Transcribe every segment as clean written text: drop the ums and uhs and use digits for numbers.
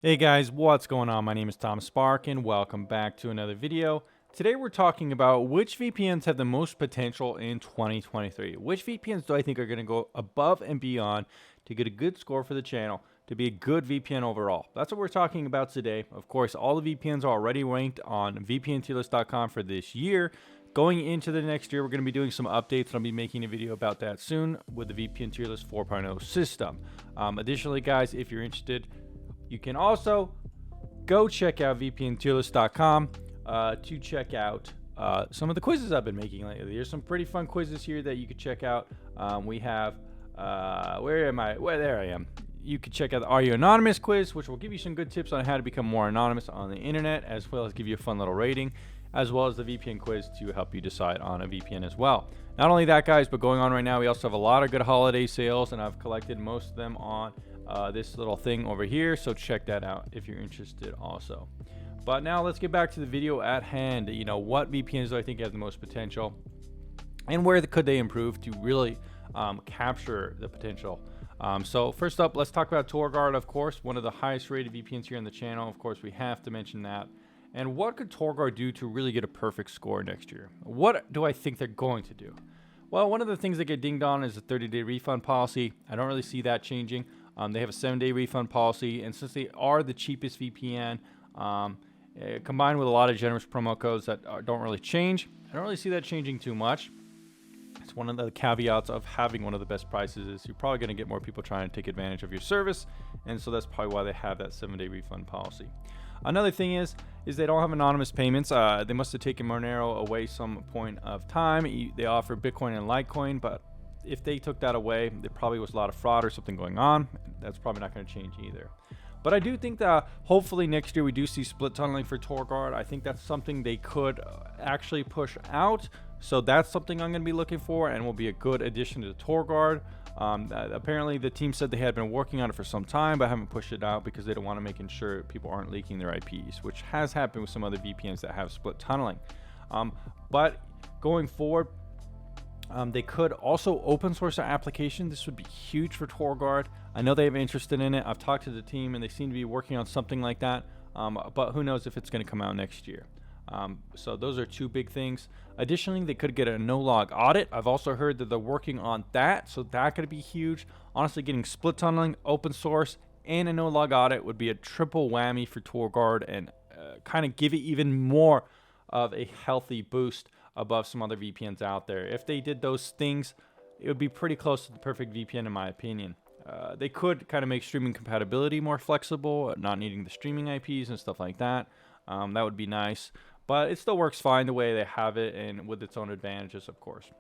Hey guys, what's going on? My name is Tom Spark and welcome back to another video. Today we're talking about which VPNs have the most potential in 2023. Which VPNs do I think are going to go above and beyond to get a good score for the channel, to be a good VPN overall? That's what we're talking about today. Of course, all the VPNs are already ranked on VPNTierlist.com for this year. Going into the next year, we're going to be doing some updates, and I'll be making a video about that soon with the VPN Tier List 4.0 system. Additionally, guys, if you're interested, you can also go check out VPNTierlist.com to check out some of the quizzes I've been making lately. There's some pretty fun quizzes here that you could check out. We have, where am I? Well, there I am. You can check out the Are You Anonymous quiz, which will give you some good tips on how to become more anonymous on the internet, as well as give you a fun little rating, as well as the VPN quiz to help you decide on a VPN as well. Not only that, guys, but going on right now, we also have a lot of good holiday sales, and I've collected most of them on this little thing over here, so check that out if you're interested also. But now let's get back to the video at hand. You know, what VPNs do I think have the most potential, and where could they improve to really capture the potential? So first up, let's talk about TorGuard, of course, one of the highest rated VPNs here on the channel. Of course, we have to mention that. And what could TorGuard do to really get a perfect score next year? What do I think they're going to do? Well, one of the things that get dinged on is a 30-day refund policy. I don't really see that changing. They have a 7-day refund policy, and since they are the cheapest VPN, combined with a lot of generous promo codes that don't really change, I don't really see that changing too much. It's one of the caveats of having one of the best prices is you're probably going to get more people trying to take advantage of your service, and so that's probably why they have that 7-day refund policy. Another thing is they don't have anonymous payments. They must have taken Monero away some point of time. They offer Bitcoin and Litecoin, but if they took that away, there probably was a lot of fraud or something going on. That's probably not going to change either. But I do think that hopefully next year we do see split tunneling for TorGuard. I think that's something they could actually push out. So that's something I'm going to be looking for and will be a good addition to TorGuard. Apparently the team said they had been working on it for some time, but haven't pushed it out because they don't want to make sure people aren't leaking their IPs, which has happened with some other VPNs that have split tunneling. But going forward, they could also open source an application. This would be huge for TorGuard. I know they have interest in it. I've talked to the team and they seem to be working on something like that. But who knows if it's going to come out next year. So those are two big things. Additionally, they could get a no-log audit. I've also heard that they're working on that, so that could be huge. Honestly, getting split tunneling, open source, and a no-log audit would be a triple whammy for TorGuard and kind of give it even more of a healthy boost above some other VPNs out there. If they did those things, it would be pretty close to the perfect VPN in my opinion. They could kind of make streaming compatibility more flexible, not needing the streaming IPs and stuff like that. That would be nice. But it still works fine the way they have it and with its own advantages, of course.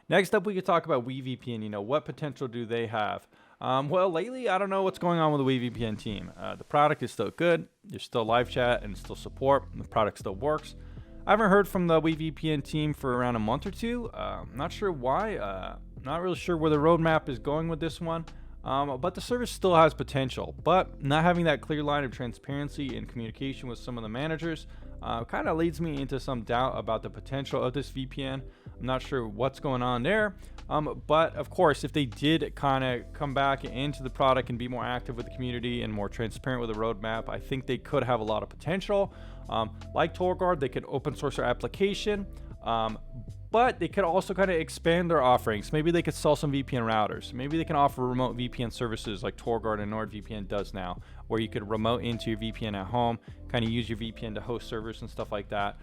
Next up, we could talk about WeVPN. You know, what potential do they have? Well, lately, I don't know what's going on with the WeVPN team. The product is still good. There's still live chat and still support. The product still works. I haven't heard from the WeVPN team for around a month or two. Not sure why. Not really sure where the roadmap is going with this one. But the service still has potential. But not having that clear line of transparency and communication with some of the managers kind of leads me into some doubt about the potential of this VPN. I'm not sure what's going on there. But of course, if they did kind of come back into the product and be more active with the community and more transparent with the roadmap, I think they could have a lot of potential. Like TorGuard, they could open source their application. But they could also kind of expand their offerings. Maybe they could sell some VPN routers. Maybe they can offer remote VPN services like TorGuard and NordVPN does now, where you could remote into your VPN at home, kind of use your VPN to host servers and stuff like that.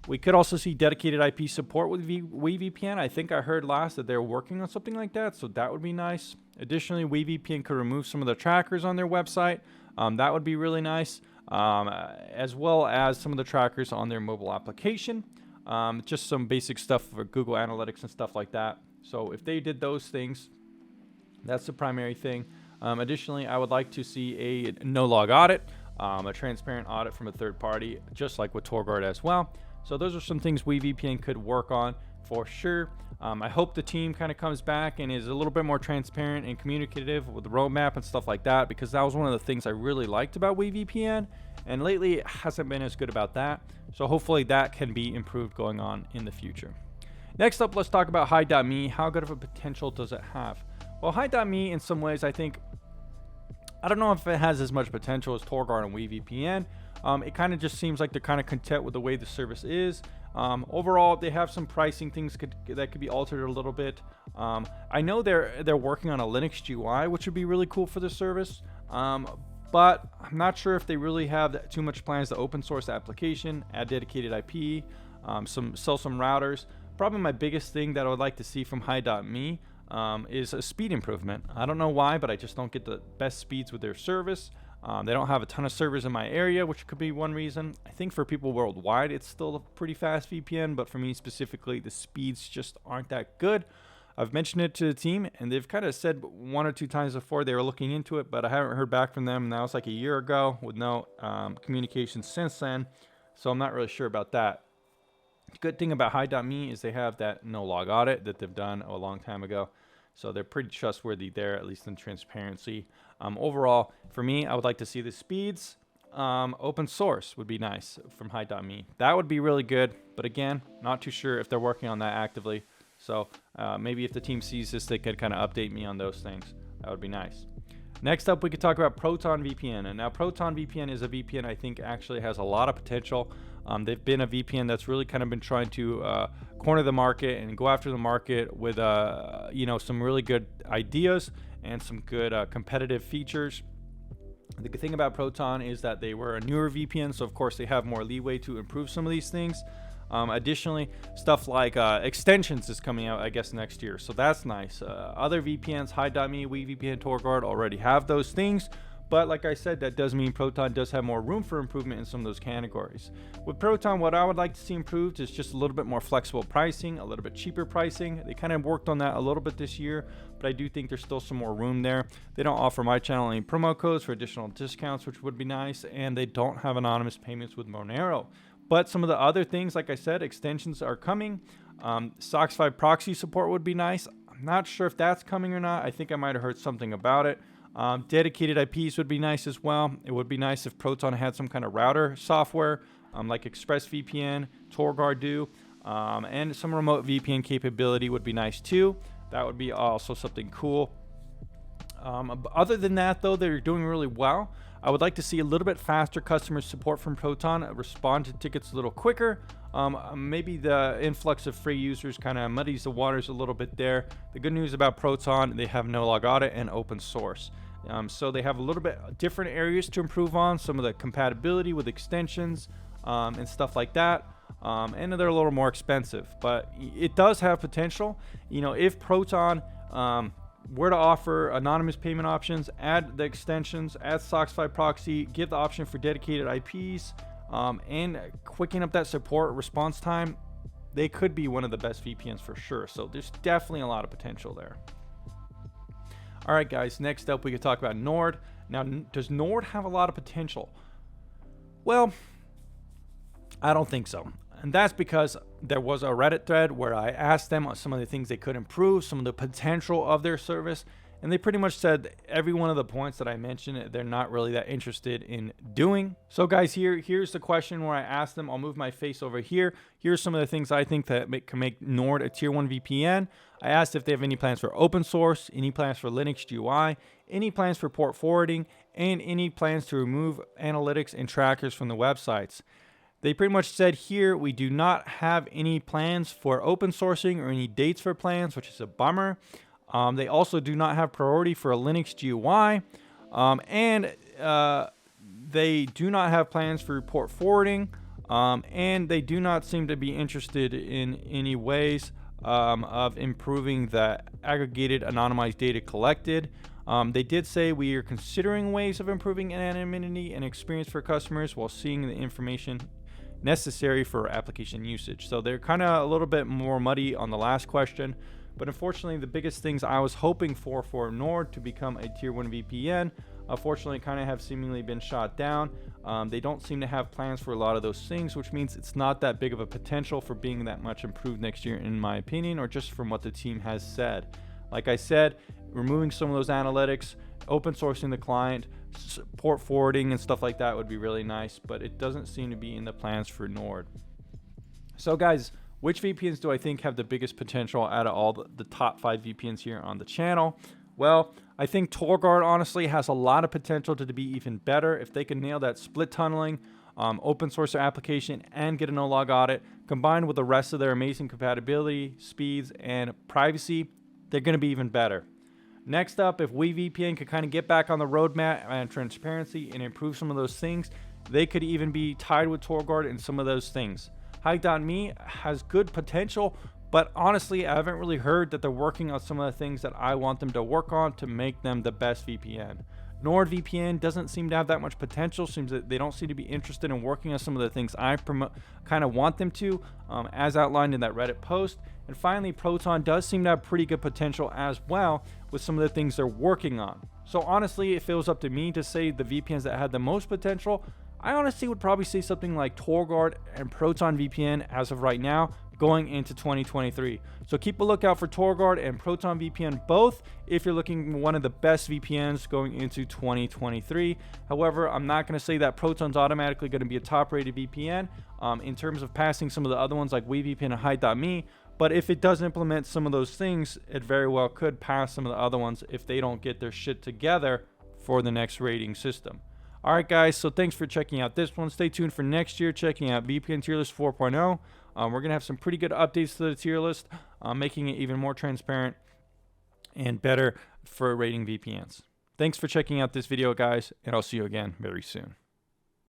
We could also see dedicated IP support with WeVPN. I think I heard last that they're working on something like that, so that would be nice. Additionally, WeVPN could remove some of the trackers on their website. That would be really nice, as well as some of the trackers on their mobile application. Just some basic stuff for Google Analytics and stuff like that. So if they did those things, that's the primary thing. Additionally, I would like to see a no-log audit, a transparent audit from a third party, just like with TorGuard as well. So those are some things WeVPN could work on for sure. I hope the team kind of comes back and is a little bit more transparent and communicative with the roadmap and stuff like that, because that was one of the things I really liked about WeVPN, and lately it hasn't been as good about that. So hopefully that can be improved going on in the future. Next up, let's talk about Hide.me. How good of a potential does it have? Well, Hide.me in some ways I think I don't know if it has as much potential as TorGuard and WeVPN. It kind of just seems like they're kind of content with the way the service is. Overall, they have some pricing things that could be altered a little bit. I know they're working on a Linux GUI, which would be really cool for the service. But I'm not sure if they really have too much plans to open source the application, add dedicated IP, sell some routers. Probably my biggest thing that I would like to see from Hi.me is a speed improvement. I don't know why, but I just don't get the best speeds with their service. They don't have a ton of servers in my area, which could be one reason. I think for people worldwide, it's still a pretty fast VPN, but for me specifically, the speeds just aren't that good. I've mentioned it to the team, and they've kind of said 1 or 2 times before they were looking into it, but I haven't heard back from them. And that was like a year ago with no communication since then, so I'm not really sure about that. The good thing about Hi.me is they have that no log audit that they've done a long time ago, so they're pretty trustworthy there, at least in transparency. Overall, for me, I would like to see the speeds. Open source would be nice from Hi.me. That would be really good, but again, not too sure if they're working on that actively. So maybe if the team sees this, they could kind of update me on those things. That would be nice. Next up, we could talk about ProtonVPN. And now ProtonVPN is a VPN I think actually has a lot of potential. They've been a VPN that's really kind of been trying to corner the market and go after the market with some really good ideas and some good competitive features. The good thing about Proton is that they were a newer VPN, so of course they have more leeway to improve some of these things. Additionally, stuff like extensions is coming out, I guess, next year, so that's nice. Other VPNs, Hi.me, WeVPN, TorGuard already have those things, but like I said, that does mean Proton does have more room for improvement in some of those categories. With Proton, what I would like to see improved is just a little bit more flexible pricing, a little bit cheaper pricing. They kind of worked on that a little bit this year, but I do think there's still some more room there. They don't offer my channel any promo codes for additional discounts, which would be nice, and they don't have anonymous payments with Monero. But some of the other things, like I said, extensions are coming. SOCKS 5 proxy support would be nice. I'm not sure if that's coming or not. I think I might have heard something about it. Dedicated IPs would be nice as well. It would be nice if Proton had some kind of router software, like ExpressVPN, TorGuard do, and some remote VPN capability would be nice too. That would be also something cool. Other than that, though, they're doing really well. I would like to see a little bit faster customer support from Proton, respond to tickets a little quicker. Maybe the influx of free users kind of muddies the waters a little bit there. The good news about Proton, they have no log audit and open source. So they have a little bit different areas to improve on, some of the compatibility with extensions and stuff like that. And they're a little more expensive, but it does have potential. If Proton were to offer anonymous payment options, add the extensions, add SOCKS 5 proxy, give the option for dedicated IPs, and quicken up that support response time, they could be one of the best VPNs for sure. So there's definitely a lot of potential there. All right, guys, next up we could talk about Nord. Now, does Nord have a lot of potential? Well, I don't think so. And that's because there was a Reddit thread where I asked them some of the things they could improve, some of the potential of their service, and they pretty much said every one of the points that I mentioned, they're not really that interested in doing. So guys, here's the question where I asked them. I'll move my face over here. Here's some of the things I think that can make Nord a tier 1 VPN. I asked if they have any plans for open source, any plans for Linux GUI, any plans for port forwarding, and any plans to remove analytics and trackers from the websites. They pretty much said here, we do not have any plans for open sourcing or any dates for plans, which is a bummer. They also do not have priority for a Linux GUI. And they do not have plans for port forwarding. And they do not seem to be interested in any ways of improving the aggregated anonymized data collected. They did say we are considering ways of improving anonymity and experience for customers while seeing the information necessary for application usage. So they're kind of a little bit more muddy on the last question, but unfortunately the biggest things I was hoping for Nord to become a tier 1 VPN unfortunately kind of have seemingly been shot down. They don't seem to have plans for a lot of those things, which means it's not that big of a potential for being that much improved next year in my opinion, or just from what the team has said. Like I said, removing some of those analytics, open sourcing the client, port forwarding and stuff like that would be really nice, but it doesn't seem to be in the plans for Nord. So guys, which VPNs do I think have the biggest potential out of all the top 5 VPNs here on the channel? Well, I think TorGuard honestly has a lot of potential to be even better if they can nail that split tunneling, open source application, and get a no-log audit. Combined with the rest of their amazing compatibility, speeds, and privacy, they're going to be even better. Next up, if WeVPN could kind of get back on the roadmap and transparency and improve some of those things, they could even be tied with TorGuard in some of those things. Hike.me has good potential, but honestly, I haven't really heard that they're working on some of the things that I want them to work on to make them the best VPN. NordVPN doesn't seem to have that much potential. Seems that they don't seem to be interested in working on some of the things I kind of want them to, as outlined in that Reddit post. And finally, Proton does seem to have pretty good potential as well with some of the things they're working on. So honestly, if it was up to me to say the VPNs that had the most potential, I honestly would probably say something like TorGuard and ProtonVPN as of right now, going into 2023. So keep a lookout for TorGuard and ProtonVPN both if you're looking for one of the best VPNs going into 2023. However, I'm not going to say that Proton's automatically going to be a top-rated VPN in terms of passing some of the other ones like WeVPN and Hide.me. But if it does implement some of those things, it very well could pass some of the other ones if they don't get their shit together for the next rating system. All right, guys, so thanks for checking out this one. Stay tuned for next year, checking out VPN tier list 4.0. We're going to have some pretty good updates to the tier list, making it even more transparent and better for rating VPNs. Thanks for checking out this video, guys, and I'll see you again very soon.